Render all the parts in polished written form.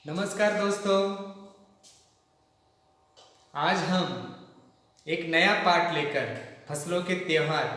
नमस्कार दोस्तों। आज हम एक नया पाठ लेकर फसलों के त्योहार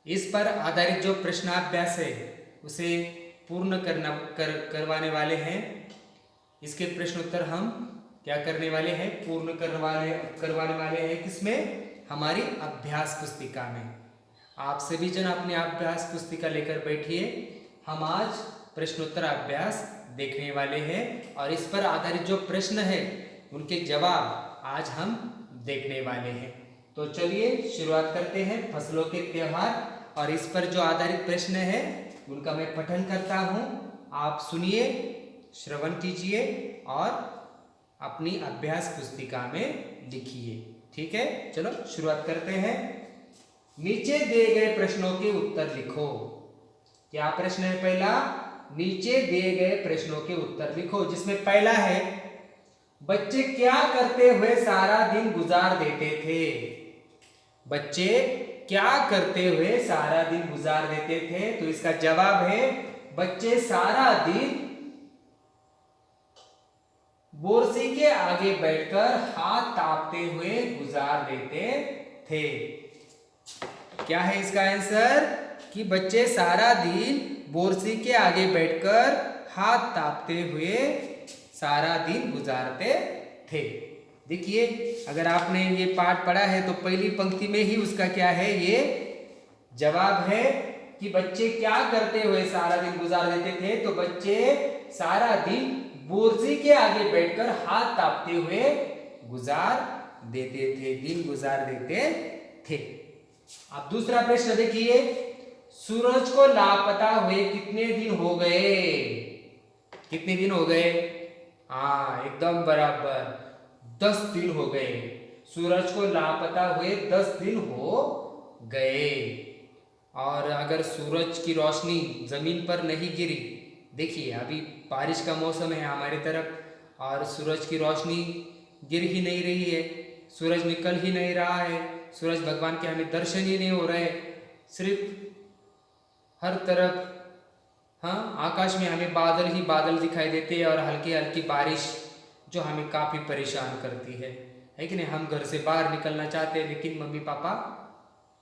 इस पर आधारित जो प्रश्नाभ्यास है उसे पूर्ण करवाने वाले हैं। इसके प्रश्नोत्तर हम क्या करने वाले हैं, पूर्ण करवाने वाले हैं। किसमें? हमारी अभ्यास पुस्तिका में। आप सभी जन अपने अभ्यास पुस्तिका लेकर बैठिए। हम आज प्रश्नोत्तर अभ्यास देखने वाले हैं और इस पर आधारित जो प्रश्न है उनके जवाब आज हम देखने वाले हैं। तो चलिए शुरुआत करते हैं फसलों के त्योहार। और इस पर जो आधारित प्रश्न है उनका मैं पठन करता हूँ, आप सुनिए, श्रवण कीजिए और अपनी अभ्यास पुस्तिका में लिखिए। ठीक है, चलो शुरुआत करते हैं। नीचे दिए गए प्रश्नों के उत्तर लिखो। क्या प्रश्न है? पहला, नीचे दिए गए प्रश्नों के उत्तर लिखो। जिसमें पहला है, बच्चे क्या करते हुए सारा दिन गुजार देते थे? बच्चे क्या करते हुए सारा दिन गुजार देते थे? तो इसका जवाब है, बच्चे सारा दिन बोरसी के आगे बैठकर हाथ तापते हुए गुजार देते थे। क्या है इसका आंसर? कि बच्चे सारा दिन बोरसी के आगे बैठकर हाथ तापते हुए सारा दिन गुजारते थे। देखिए, अगर आपने ये पाठ पढ़ा है तो पहली पंक्ति में ही उसका क्या है, ये जवाब है कि बच्चे क्या करते हुए सारा दिन गुजार देते थे। तो बच्चे सारा दिन बोरसी के आगे बैठकर हाथ तापते हुए गुजार देते थे, दिन गुजार देते थे। अब दूसरा प्रश्न देखिए, सूरज को लापता हुए कितने दिन हो गए? कितने दिन हो गए? हाँ, एकदम बराबर, 10 दिन हो गए। सूरज को लापता हुए 10 दिन हो गए। और अगर सूरज की रोशनी जमीन पर नहीं गिरी, देखिए अभी बारिश का मौसम है हमारी तरफ और सूरज की रोशनी गिर ही नहीं रही है, सूरज निकल ही नहीं रहा है, सूरज भगवान के हमें दर्शन ही नहीं हो रहे, सिर्फ हर तरफ आकाश में हमें बादल ही बादल दिखाई देते हैं और हल्की हल्की बारिश जो हमें काफ़ी परेशान करती है कि नहीं? हम घर से बाहर निकलना चाहते हैं लेकिन मम्मी पापा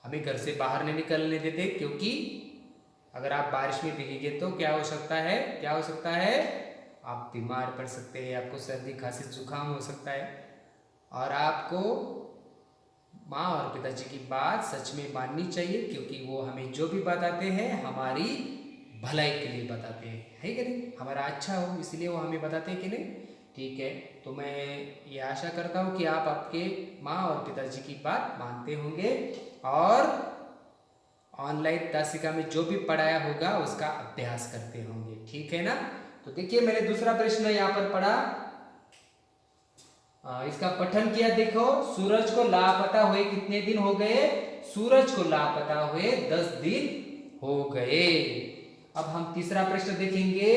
हमें घर से बाहर नहीं निकलने देते, क्योंकि अगर आप बारिश में भीगेंगे तो क्या हो सकता है? क्या हो सकता है? आप बीमार पड़ सकते हैं, आपको सर्दी खांसी जुकाम हो सकता है। और आपको माँ और पिताजी की बात सच में माननी चाहिए, क्योंकि वो हमें जो भी बताते हैं हमारी भलाई के लिए बताते हैं, है कि नहीं? हमारा अच्छा हो इसलिए वो हमें बताते हैं कि नहीं? ठीक है, तो मैं ये आशा करता हूँ कि आप आपके माँ और पिताजी की बात मानते होंगे और ऑनलाइन तासिका में जो भी पढ़ाया होगा उसका अभ्यास करते होंगे। ठीक है ना? तो देखिए, मैंने दूसरा प्रश्न यहाँ पर पढ़ा, इसका पठन किया। देखो, सूरज को लापता हुए कितने दिन हो गए? सूरज को लापता हुए 10 दिन हो गए। अब हम तीसरा प्रश्न देखेंगे,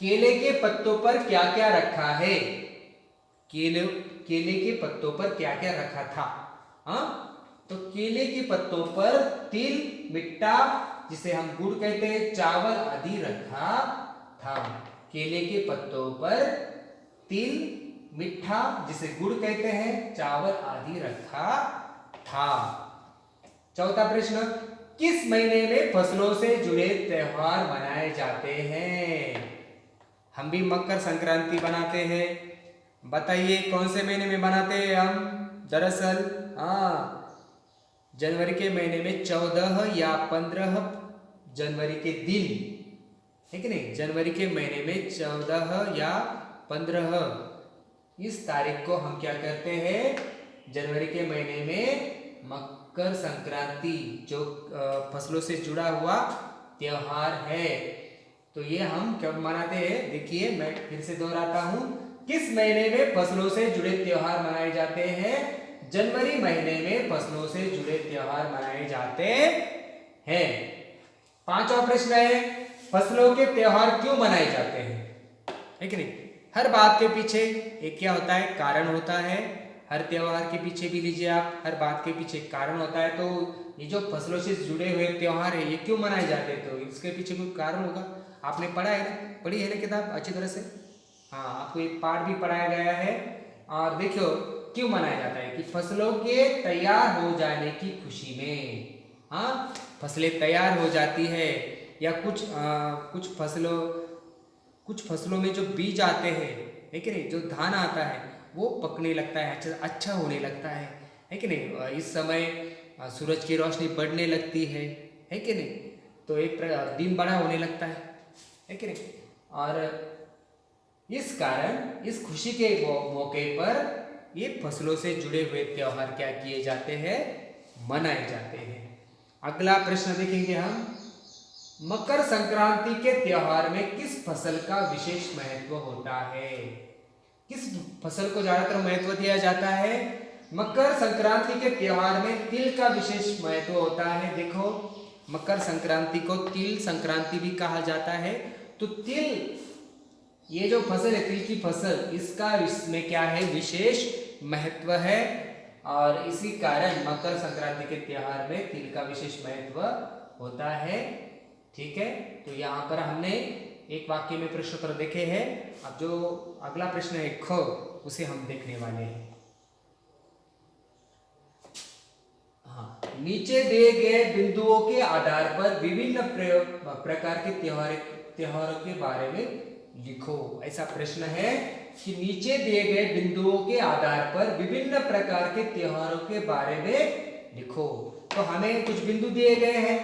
केले के पत्तों पर क्या क्या रखा है? केले के पत्तों पर क्या क्या रखा था? तो केले के पत्तों पर तिल, मिट्टा, जिसे हम गुड़ कहते हैं, चावल आदि रखा था। केले के पत्तों पर तिल, मिठा, जिसे गुड़ कहते हैं, चावल आदि रखा था। चौथा प्रश्न, किस महीने में फसलों से जुड़े त्योहार मनाए जाते हैं? हम भी मकर संक्रांति बनाते हैं, बताइए कौन से महीने में बनाते हैं हम? दरअसल जनवरी के महीने में 14 या 15 जनवरी के दिन, है कि नहीं? जनवरी के महीने में 14 या 15 इस तारीख को हम क्या करते हैं? जनवरी के महीने में मकर संक्रांति, जो फसलों से जुड़ा हुआ त्योहार है, तो ये हम कब मनाते हैं? देखिए, मैं फिर से दोहराता हूं, किस महीने में फसलों से जुड़े त्योहार मनाए जाते हैं? जनवरी महीने में फसलों से जुड़े त्योहार मनाए जाते हैं। पांचवा प्रश्न है, फसलों के त्योहार क्यों मनाए जाते हैं? है कि नहीं? हर बात के पीछे एक क्या होता है? कारण होता है। हर त्योहार के पीछे भी लीजिए आप, हर बात के पीछे कारण होता है। तो ये जो फसलों से जुड़े हुए त्योहार है ये क्यों मनाए जाते हैं, तो इसके पीछे कोई कारण होगा। आपने पढ़ा है ना, पढ़ी है ना किताब अच्छी तरह से। हाँ, आपको एक पाठ भी पढ़ाया गया है। और देखो क्यों मनाया जाता है कि फसलों के तैयार हो जाने की खुशी में। हाँ, फसलें तैयार हो जाती है या कुछ फसलों में जो बीज आते हैं, है कि नहीं, जो धान आता है वो पकने लगता है, अच्छा होने लगता है कि नहीं। इस समय सूरज की रोशनी बढ़ने लगती है कि नहीं। तो एक दिन बड़ा होने लगता है कि नहीं। और इस कारण इस खुशी के मौके पर ये फसलों से जुड़े हुए त्योहार क्या किए जाते हैं, मनाए जाते हैं। अगला प्रश्न देखेंगे हम, मकर संक्रांति के त्योहार में किस फसल का विशेष महत्व होता है। किस फसल को ज्यादातर महत्व दिया जाता है। मकर संक्रांति के त्योहार में तिल का विशेष महत्व होता है। देखो, मकर संक्रांति को तिल संक्रांति भी कहा जाता है। तो तिल, ये जो फसल है तिल की फसल, इसका इसमें क्या है, विशेष महत्व है। और इसी कारण मकर संक्रांति के त्योहार में तिल का विशेष महत्व होता है। ठीक है, तो यहाँ पर हमने एक वाक्य में प्रश्न उत्तर देखे हैं। अब जो अगला प्रश्न है ख, उसे हम देखने वाले हैं। हाँ, नीचे दिए गए बिंदुओं के आधार पर विभिन्न प्रकार के त्योहारों के बारे में लिखो। ऐसा प्रश्न है कि नीचे दिए गए बिंदुओं के आधार पर विभिन्न प्रकार के त्योहारों के बारे में लिखो। तो हमें कुछ बिंदु दिए गए हैं।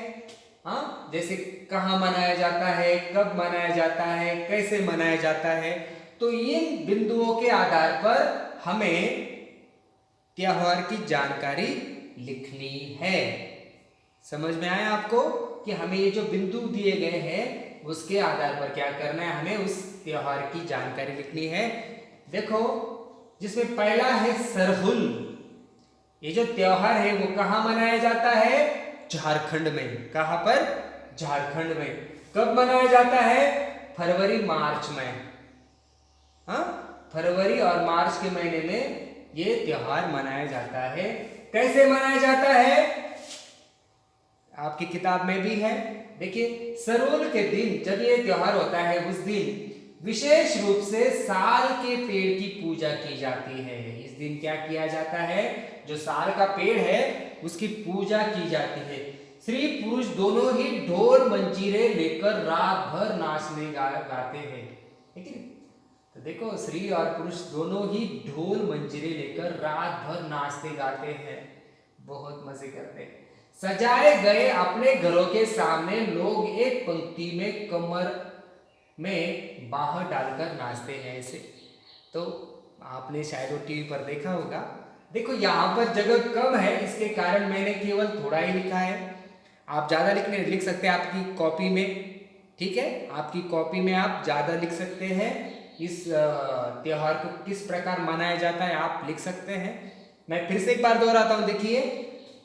हाँ, जैसे कहाँ मनाया जाता है, कब मनाया जाता है, कैसे मनाया जाता है। तो इन बिंदुओं के आधार पर हमें त्योहार की जानकारी लिखनी है। समझ में आया आपको कि हमें ये जो बिंदु दिए गए हैं उसके आधार पर क्या करना है, हमें उस त्योहार की जानकारी लिखनी है। देखो, जिसमें पहला है सरहुल। ये जो त्योहार है वो कहाँ मनाया जाता है, झारखंड में। कहाँ पर, झारखंड में। कब मनाया जाता है, फरवरी मार्च में। हाँ, फरवरी और मार्च के महीने में ये त्योहार मनाया जाता है। कैसे मनाया जाता है, आपकी किताब में भी है। देखिए, सरहुल के दिन जब ये त्योहार होता है उस दिन विशेष रूप से साल के पेड़ की पूजा की जाती है। इस दिन क्या किया जाता है, जो साल का पेड़ है उसकी पूजा की जाती है। स्त्री पुरुष दोनों ही ढोल मंजीरे लेकर रात भर नाचने गाते हैं, ठीक है। तो देखो, स्त्री और पुरुष दोनों ही ढोल मंजीरे लेकर रात भर नाचते गाते हैं, बहुत मजे करते हैं। सजाए गए अपने घरों के सामने लोग एक पंक्ति में कमर में बाहर डालकर नाचते हैं ऐसे। तो आपने शायद वो टीवी पर देखा होगा। देखो, यहाँ पर जगह कम है, इसके कारण मैंने केवल थोड़ा ही लिखा है। आप ज़्यादा लिख सकते हैं आपकी कॉपी में, ठीक है। आपकी कॉपी में आप ज़्यादा लिख सकते हैं। इस त्योहार को किस प्रकार मनाया जाता है आप लिख सकते हैं। मैं फिर से एक बार दोहराता हूँ। देखिए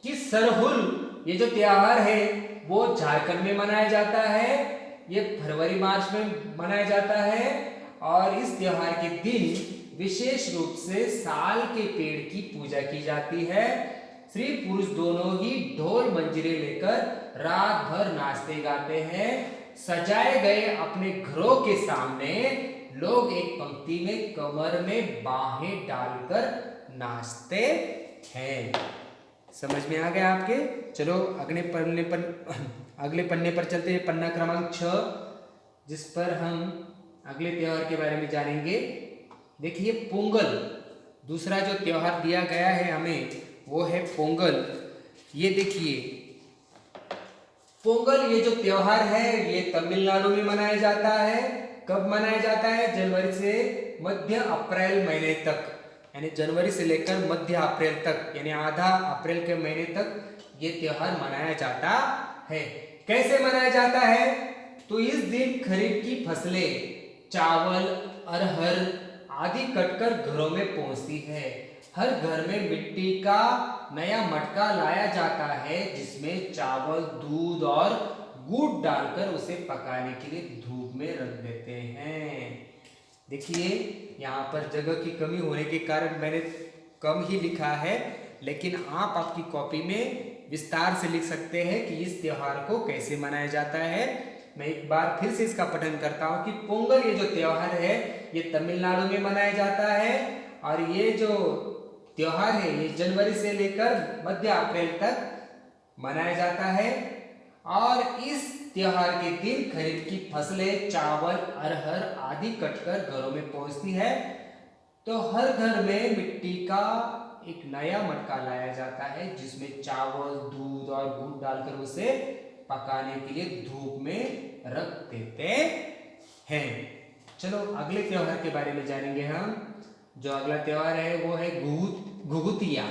कि सरहुल, ये जो त्योहार है वो झारखंड में मनाया जाता है। ये फरवरी मार्च में मनाया जाता है। और इस त्योहार के दिन विशेष रूप से साल के पेड़ की पूजा की जाती है। स्त्री पुरुष दोनों ही ढोल मंजीरे लेकर रात भर नाचते गाते हैं। सजाए गए अपने घरों के सामने लोग एक पंक्ति में कमर में बाहें डालकर नाचते हैं। समझ में आ गया आपके। चलो अगले पन्ने पर चलते हैं, पन्ना क्रमांक 6, जिस पर हम अगले त्योहार के बारे में जानेंगे। देखिए, पोंगल, दूसरा जो त्योहार दिया गया है हमें वो है पोंगल। ये देखिए, पोंगल ये जो त्योहार है ये तमिलनाडु में मनाया जाता है। कब मनाया जाता है, जनवरी से मध्य अप्रैल महीने तक, यानी जनवरी से लेकर मध्य अप्रैल तक, यानी आधा अप्रैल के महीने तक ये त्योहार मनाया जाता है। कैसे मनाया जाता है, तो इस दिन खरीफ की फसलें चावल, अरहर आदि कटकर घरों में पहुंचती है। हर घर में मिट्टी का नया मटका लाया जाता है जिसमें चावल, दूध और गुड़ डालकर उसे पकाने के लिए धूप में रख देते हैं। देखिए, यहाँ पर जगह की कमी होने के कारण मैंने कम ही लिखा है, लेकिन आप आपकी कॉपी में विस्तार से लिख सकते हैं कि इस त्योहार को कैसे मनाया जाता है। मैं एक बार फिर से इसका पठन करता हूँ कि पोंगल ये जो त्योहार है ये तमिलनाडु में मनाया जाता है, और ये जो त्योहार है ये जनवरी से लेकर मध्य अप्रैल तक मनाया जाता है। और इस त्योहार के दिन खरीफ की फसलें चावल, अरहर आदि कटकर घरों में पहुंचती है, तो हर घर में मिट्टी का एक नया मटका लाया जाता है जिसमें चावल, दूध और गुड़ डालकर उसे पकाने के लिए धूप में रख देते हैं। चलो अगले त्योहार के बारे में जानेंगे हम। जो अगला त्योहार है वो है घुघुतिया।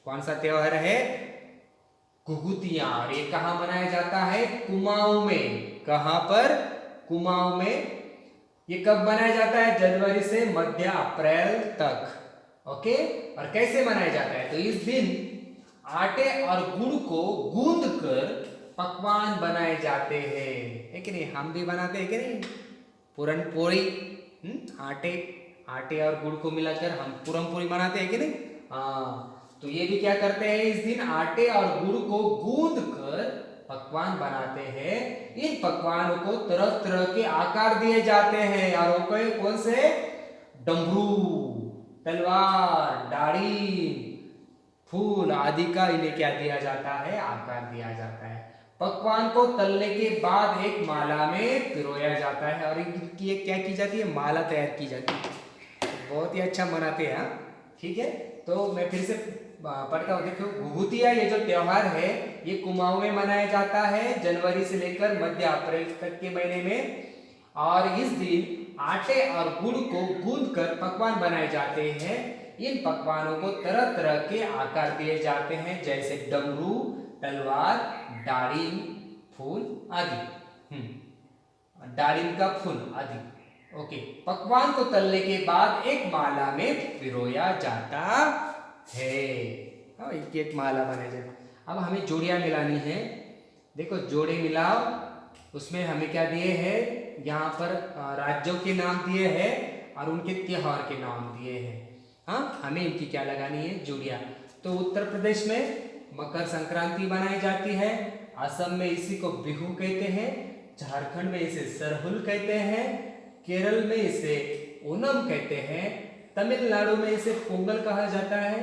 कौन सा त्योहार है? घुघुतिया। और ये कहाँ मनाया जाता है? कुमाऊं में। कहाँ पर? कुमाऊं में। ये कब मनाया जाता है? जनवरी से मध्य अप्रैल तक। ओके। और कैसे मनाया जाता है? तो इस दिन आटे और गुड़ को गूंद कर पकवान बनाए जाते हैं, है कि नहीं? हम भी बनाते हैं कि नहीं? पूरन पोली। आटे और गुड़ को मिलाकर हम पूरन पोली बनाते हैं कि नहीं? हाँ। तो ये भी क्या करते हैं? इस दिन आटे और गुड़ को गूंद कर पकवान बनाते हैं। इन पकवानों को तरह तरह के आकार दिए जाते हैं, और वो कौन से? डमरू, तलवार, दाढ़ी, फूल आदि का इन्हें क्या दिया जाता है? आकार दिया जाता है। पकवान को तलने के बाद एक माला में पिरोया जाता है, और इनकी क्या की जाती है? माला तैयार की जाती है। बहुत ही अच्छा मनाते हैं। ठीक है, तो मैं फिर से पढ़ता हूँ। देखो, घुघुतिया ये जो त्योहार है ये कुमाऊं में मनाया जाता है जनवरी से लेकर मध्य अप्रैल तक के महीने में, और इस दिन आटे और गुड़ को गूंद कर पकवान बनाए जाते हैं। इन पकवानों को तरह तरह के आकार दिए जाते हैं, जैसे डमरू, तलवार, डालिम, फूल आदि। डालिम का फूल आदि। ओके। पकवान को तलने के बाद एक माला में पिरोया जाता है। एक माला बना जाए। अब हमें जोड़ियां मिलानी है। देखो, जोड़े मिलाओ। उसमें हमें क्या दिए हैं? यहाँ पर राज्यों के नाम दिए हैं और उनके त्योहार के नाम दिए हैं। हाँ, हमें इनकी क्या लगानी है? जोड़ियां। तो उत्तर प्रदेश में मकर संक्रांति मनाई जाती है, असम में इसी को बिहू कहते हैं, झारखंड में इसे सरहुल कहते हैं, केरल में इसे ओणम कहते हैं, तमिलनाडु में इसे पोंगल कहा जाता है,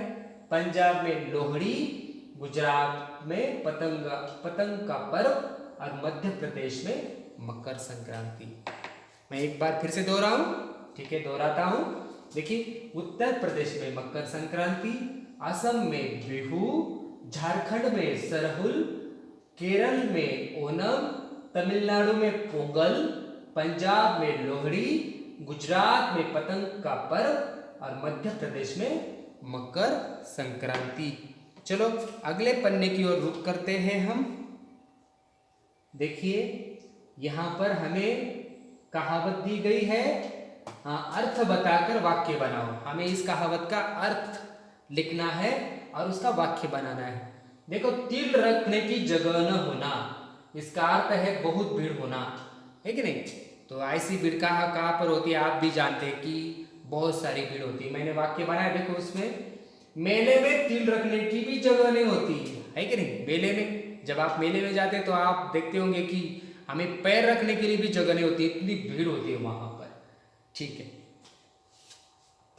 पंजाब में लोहड़ी, गुजरात में पतंग का पर्व, और मध्य प्रदेश में मकर संक्रांति। मैं एक बार फिर से दोहराऊं। ठीक है, दोहराता हूं। देखिए, उत्तर प्रदेश में मकर संक्रांति, असम में बिहू, झारखंड में सरहुल, केरल में ओणम, तमिलनाडु में पोंगल, पंजाब में लोहड़ी, गुजरात में पतंग का पर्व, और मध्य प्रदेश में मकर संक्रांति। चलो अगले पन्ने की ओर रुख करते हैं हम। देखिए, यहाँ पर हमें कहावत दी गई है। अर्थ बताकर वाक्य बनाओ। हमें इस कहावत का अर्थ लिखना है और उसका वाक्य बनाना है। देखो, तिल रखने की जगह न होना, इसका अर्थ है बहुत भीड़ होना, है कि नहीं? तो ऐसी भीड़ कहाँ पर होती है? आप भी जानते हैं कि बहुत सारी भीड़ होती है। मैंने वाक्य बनाया। देखो, उसमें मेले में तिल रखने की भी जगह नहीं होती है कि नहीं? मेले में जब आप मेले में जाते हैं तो आप देखते होंगे कि हमें पैर रखने के लिए भी जगह नहीं होती, इतनी भीड़ होती है वहां पर। ठीक है,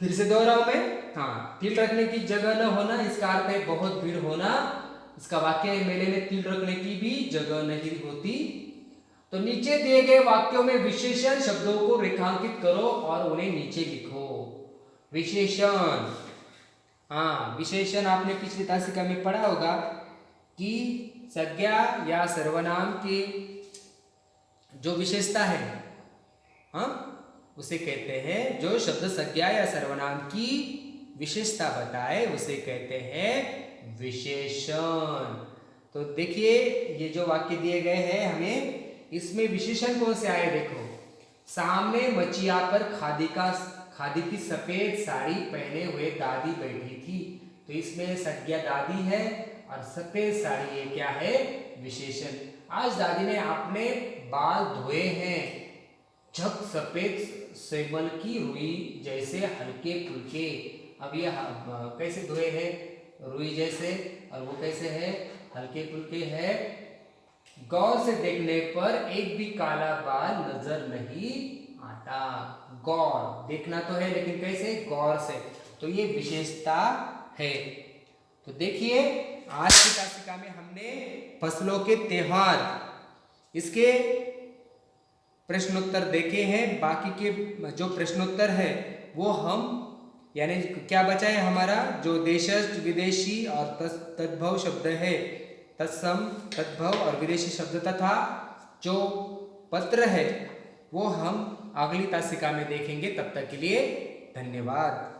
फिर से दोहराऊं मैं। हाँ, तिल रखने की जगह न होना, इसका अर्थ है बहुत भीड़ होना। इसका वाक्य है, मेले में तिल रखने की भी जगह नहीं होती। तो नीचे दिए गए वाक्यों में विशेषण शब्दों को रेखांकित करो और उन्हें नीचे लिखो। विशेषण। हाँ, विशेषण आपने पिछली तासिका में पढ़ा होगा कि संज्ञा या सर्वनाम की जो विशेषता है, हाँ, उसे कहते हैं, जो शब्द संज्ञा या सर्वनाम की विशेषता बताए उसे कहते हैं विशेषण। तो देखिए, ये जो वाक्य दिए गए हैं हमें, इसमें विशेषण कौन से आए? देखो, सामने मचिया पर खादी की सफेद साड़ी पहने हुए दादी बैठी थी। तो इसमें संज्ञा दादी है और सफेद साड़ी ये क्या है? विशेषण। आज दादी ने अपने बाल धोए हैं, झक सफेद सेमल की रुई जैसे हल्के फुल्के। अब ये कैसे धोए है, रुई जैसे, और वो कैसे है, हल्के फुल्के है। गौर से देखने पर एक भी काला बाल नजर नहीं आता। गौर देखना तो है, लेकिन कैसे, गौर से। तो ये विशेषता है। तो देखिए आज की तासिका में हमने फसलों के त्योहार, इसके प्रश्नोत्तर देखे हैं। बाकी के जो प्रश्नोत्तर है वो हम, यानी क्या बचा है हमारा, जो देशज, विदेशी और तद्भव शब्द है, तत्सम, तद्भव और विदेशी शब्द तथा जो पत्र है, वो हम अगली तासिका में देखेंगे। तब तक के लिए धन्यवाद।